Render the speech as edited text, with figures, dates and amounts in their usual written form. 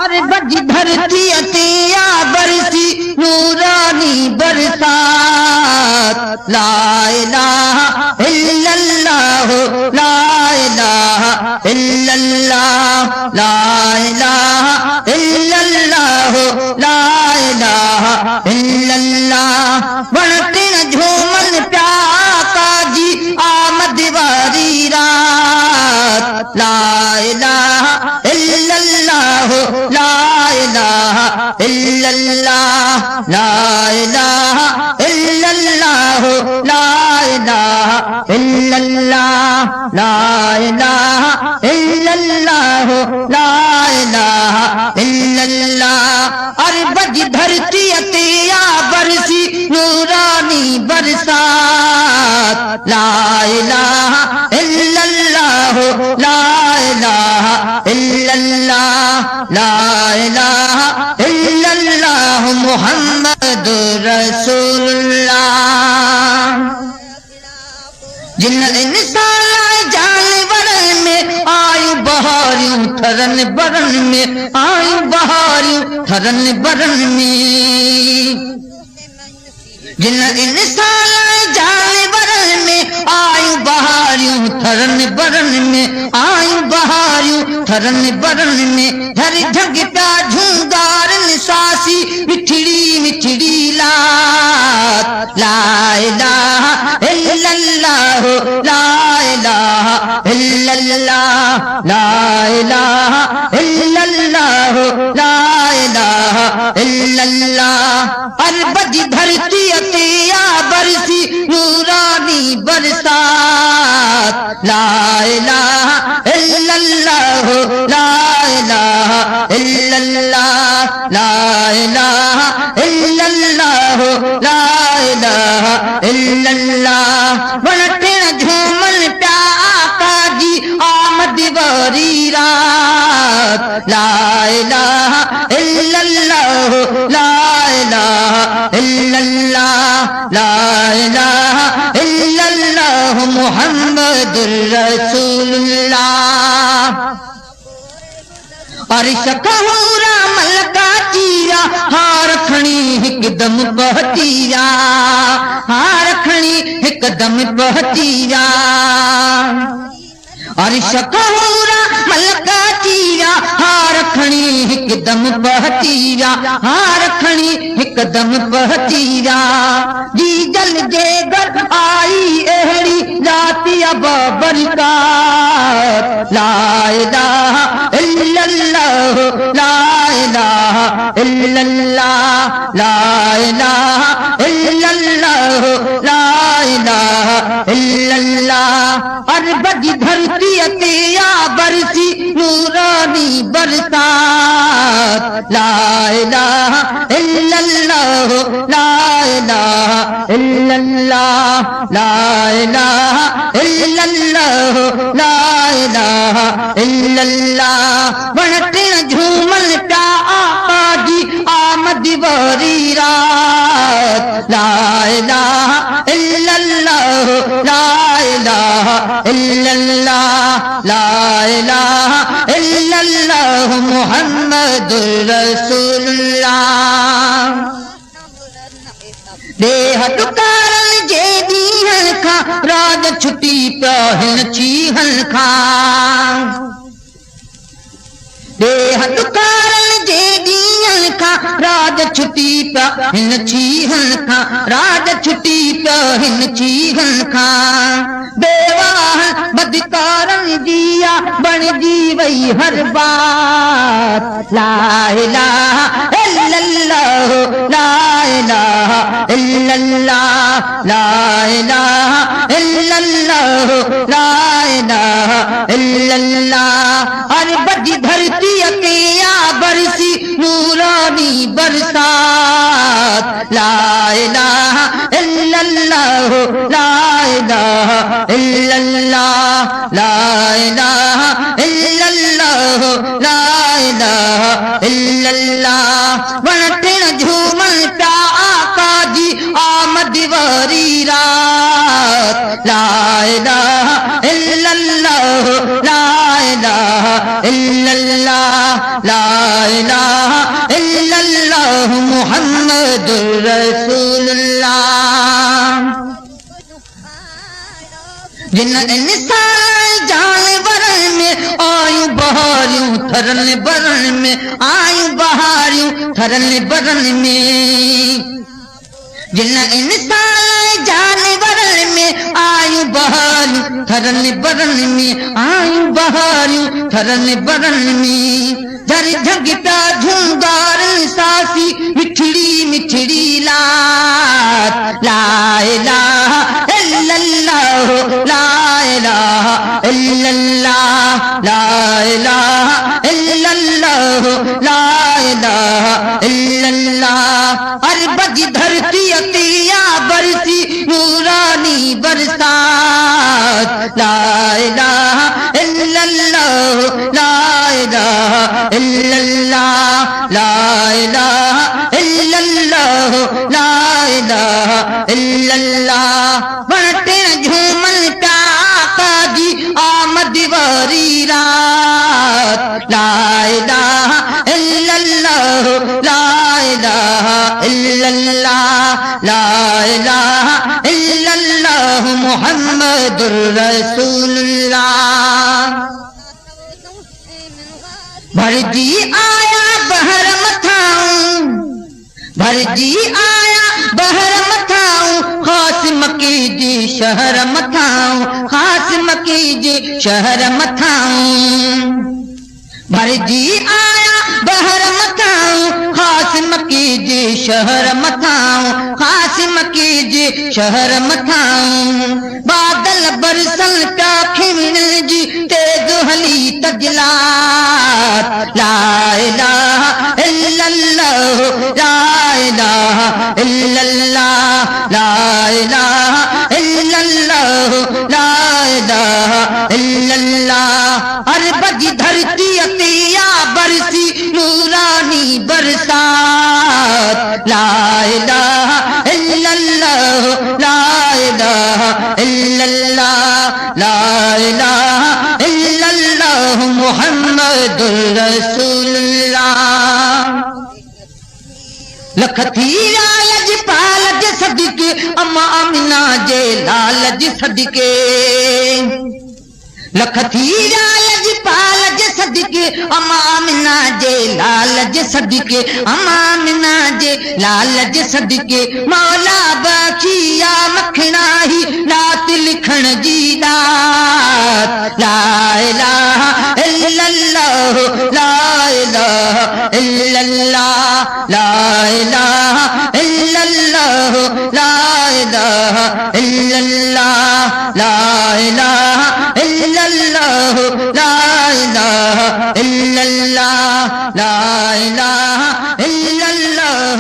अरे बज धरती अतिया बरसी नूरानी बरसात। ला इलाहा इल्लल्लाह ला इलाहा इल्लल्लाह ला इलाहा इल्लल्लाह ला इलाहा इल्लल्लाह। वणते न झूमन प्या काजी आमद वारी रात। ला इलाहा इल्लल्लाह ला इलाहा इल्लल्लाह ला इलाहा इल्लल्लाह ला इलाहा इल्लल्लाह ला इलाहा इल्लल्लाह ला इलाहा इल्लल्लाह। अरे बज धरती अतिया बरसी नूरानी बरसात। ला इलाहा इल्लल्लाह ला इलाहा इल्लल्लाह ला इलाहा इल्लल्लाह मुहम्मदुर रसूलुल्लाह। जिन इंसान जानवर में आयु बहारियों थरन बरन में आयु बहारियों थरन बरन में। जिन इंसान जानवर में आयु बहारियों थरन बरन में आयु बहारियों थरन बरन में। धर झगटा झुंगार सासी मिठड़ी मिठड़ी लात। ला इलाहा इल्लल्लाह ला इलाहा इल्लल्लाह ला इलाहा इल्लल्लाह ला इलाहा इल्लल्लाह। अरे बज धरती अतिया बरसी नूरानी बरसात। ला इलाहा इल्लल्लाह ला इलाहा इल्लल्लाह ला इलाहा इल्लल्लाह ला इलाहा इल्लल्लाह। वणटे न झूमन प्या काजी आमद वारी रात। ला इलाहा इल्लल्लाह ला इलाहा इल्लल्लाह ला इलाहा इल्लल्लाह मुहम्मदुर रसूलुल्लाह। अरिश कहूरा मलका चीरा हार खणी हिकदम बहतीरा हार खणी हिकदम बहतीरा। अरिश कहूरा मलका चीरा हार खणी हिकदम बहतीरा हार खणी हिकदम बहतीरा। जी जल जे घर आई अहड़ी जातिया बरकत। ला इलाहा इल्लल्लाह ला इलाहा इल्लल्लाह ला इलाहा इल्लल्लाह ला इलाहा इल्लल्लाह। अरे बज धरती अतिया बरसी नूरानी बरसात। ला इलाहा इल्लल्लाह ला इलाहा इल्लल्लाह ला इलाहा इल्लल्लाह ला इलाहा इल्लल्लाह। वणटे न झूमन प्या आकाजी आमद वारी रात। ला इलाहा इल्लल्लाह ला इलाहा इल्लल्लाह ला इलाहा इल्लल्लाह मुहम्मदुर रसूलुल्लाह। देह दुकारन जे दीहन खा राज छुटी प्याहिन चीहन खा। देह दुकारन जे दीहन खा राज छुटी प्याहिन चीहन खा राज छुटी प्याहिन चीहन खा। बेवाहन बदकारन जिया बन जी वही हर बात। ला इलाहा इल्लल्लाह ला इलाहा इल्लल्लाह ला इलाहा इल्लल्लाह ला इलाहा इल्लल्लाह। अरे बज धरती अतिया बरसी नूरानी बरसात। ला इलाहा इल्लल्लाह ला इलाहा इल्लल्लाह ला इलाहा इल्लल्लाह ला इलाहा इल्लल्लाह। वणटे न झूमन प्या काजी आमद वारी रात। ला इलाहा इल्लल्लाह ला इलाहा इल्लल्लाह इल्लल्लाह ला इलाहा इल्लल्लाह मुहम्मदुर रसूलुल्लाह। जिन इंसान जानवर में आयु बहारियूं थरन बरन में आयु बहारियूं थरन बरन में। जिन इंसान जानवर में आयु बहारियूं थरन बरन में आयु बहारियूं थरन बरन में। झर झगटा झुंगार सासी मिठड़ी मिठड़ी लात ला इलाहा इल्लल्लाह ला इलाहा इल्लल्लाह ला इलाहा इल्लल्लाह ला इलाहा इल्लल्लाह। अरबज धरती अतिया बरसी नूरानी बरसात ला इलाहा इल्लल्लाह ला इलाहा इल्लल्लाह ला इलाहा इल्लल्लाह ला इलाहा इल्लल्लाह। बनते झूमन टाका जी आमद वारी रात ला इलाहा इल्लल्लाह ला इलाहा इल्लल्लाह ला इलाहा इल्लल्लाह मुहम्मदुर रसूलुल्लाह। भरजी आया बहर मथाऊं भरजी आया बहर मथाऊं खास मकी जी शहर मथाऊं खास मकी जी शहर मथाऊं। भरजी आया बहर मथाऊं खास मकी जी शहर मथाऊं खास मकी जी शहर मथाऊं। बादल बरसल का खिमण जी तेज हली तजलात ला इलाहा इल्लल्लाह ला इलाहा इल्लल्लाह ला इलाहा इल्लल्लाह ला इलाहा इल्लल्लाह। अरबज धरती अतिया बरसी नूरानी बरसात ला इलाहा इल्लल्लाह ला इलाहा इल्लल्लाह ला इलाहा इल्लल्लाह मुहम्मदुर रसूलुल्लाह। लख थी लालज पालज सदके अम्मा अमीना जे लालज सदके। लख थी लालज पालज सदके अम्मा अमीना जे लालज सदके अम्मा अमीना जे लालज सदके। मौला बखिया मखना ही रात लिखण जी दात ला इलाहा इल्लल्लाह ला इलाहा इल्लल्लाह ला इलाहा इल्लल्लाह ला इलाहा इल्लल्लाह ला इलाहा इल्लल्लाह ला इलाहा इल्लल्लाह ला इलाहा इल्लल्लाह।